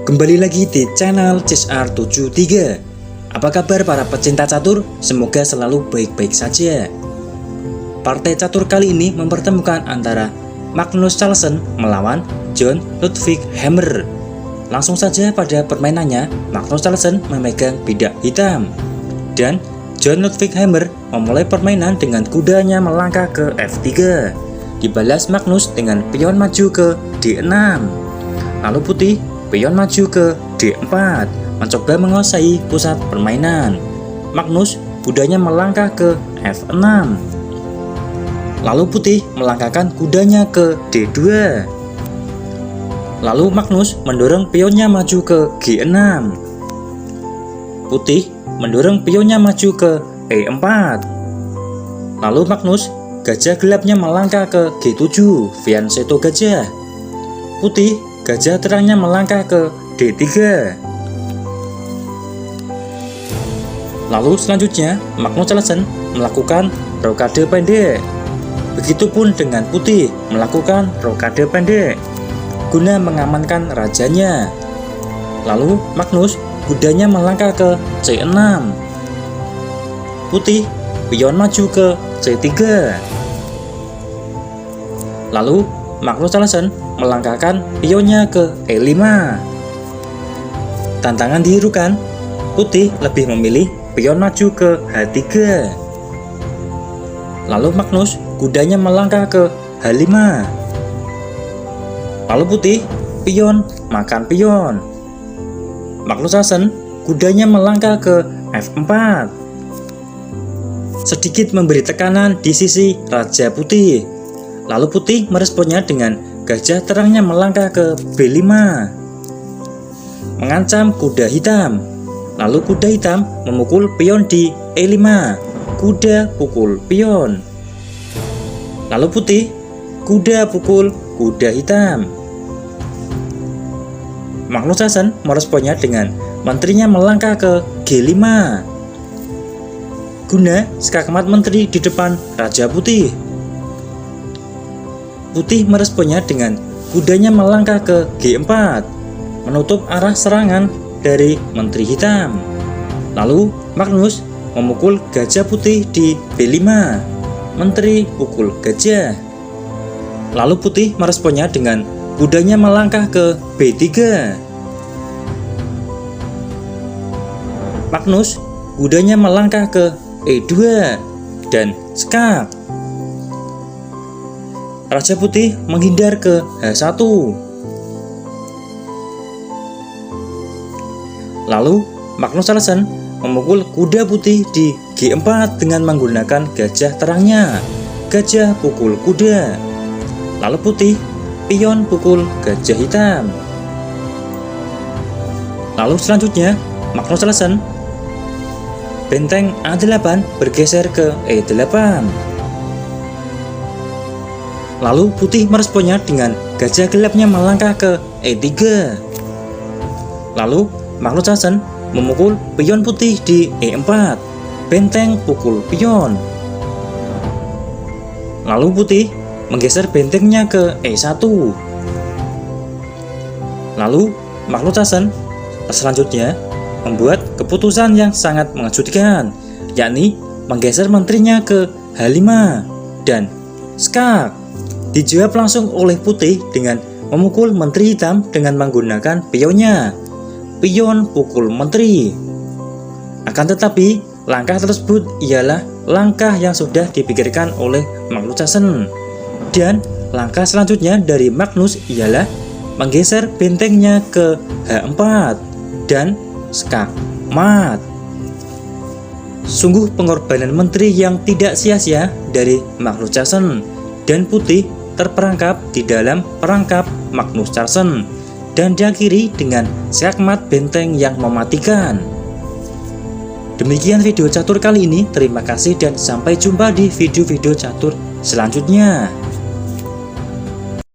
Kembali lagi di channel CSR73. Apa kabar para pecinta catur? Semoga selalu baik-baik saja. Partai catur kali ini mempertemukan antara Magnus Carlsen melawan John Ludwig Hammer. Langsung saja pada permainannya, Magnus Carlsen memegang bidak hitam dan John Ludwig Hammer memulai permainan dengan kudanya melangkah ke F3. Dibalas Magnus dengan pion maju ke D6. Lalu putih pion maju ke D4, mencoba menguasai pusat permainan. Magnus kudanya melangkah ke F6. Lalu putih melangkahkan kudanya ke D2. Lalu Magnus mendorong pionnya maju ke G6. Putih mendorong pionnya maju ke E4. Lalu Magnus gajah gelapnya melangkah ke G7, fianchetto gajah. Putih gajah terangnya melangkah ke D3. Lalu selanjutnya Magnus Carlsen melakukan rokade pendek. Begitupun dengan putih melakukan rokade pendek guna mengamankan rajanya. Lalu Magnus kudanya melangkah ke C6. Putih pion maju ke C3. Lalu Magnus Carlsen melangkahkan pionnya ke E5. Tantangan dihirukan, putih lebih memilih pion maju ke H3. Lalu Magnus kudanya melangkah ke H5. Lalu putih pion makan pion. Magnus Carlsen kudanya melangkah ke F4. Sedikit memberi tekanan di sisi raja putih. Lalu putih meresponnya dengan gajah terangnya melangkah ke B5, mengancam kuda hitam. Lalu kuda hitam memukul pion di E5, kuda pukul pion. Lalu putih kuda pukul kuda hitam. Magnus Carlsen meresponnya dengan menterinya melangkah ke G5, guna skakmat menteri di depan raja putih. Putih meresponnya dengan kudanya melangkah ke G4, menutup arah serangan dari menteri hitam. Lalu Magnus memukul gajah putih di B5, menteri pukul gajah. Lalu putih meresponnya dengan kudanya melangkah ke B3. Magnus kudanya melangkah ke E2 dan skak. Raja putih menghindar ke H1. Lalu Magnus Carlsen memukul kuda putih di G4 dengan menggunakan gajah terangnya, gajah pukul kuda. Lalu putih pion pukul gajah hitam. Lalu selanjutnya Magnus Carlsen benteng A8 bergeser ke E8. Lalu putih meresponnya dengan gajah gelapnya melangkah ke E3. Lalu Magnus Carlsen memukul pion putih di E4, benteng pukul pion. Lalu putih menggeser bentengnya ke E1. Lalu Magnus Carlsen selanjutnya membuat keputusan yang sangat mengejutkan, yakni menggeser menterinya ke H5 dan skak. Dijawab langsung oleh putih dengan memukul menteri hitam dengan menggunakan pionnya, pion pukul menteri. Akan tetapi langkah tersebut ialah langkah yang sudah dipikirkan oleh Magnus Carlsen. Dan langkah selanjutnya dari Magnus ialah menggeser bentengnya ke H4 dan skak mat. Sungguh pengorbanan menteri yang tidak sia-sia dari Magnus Carlsen, dan putih terperangkap di dalam perangkap Magnus Carlsen dan diakhiri dengan skakmat benteng yang mematikan. Demikian video catur kali ini. Terima kasih dan sampai jumpa di video-video catur selanjutnya.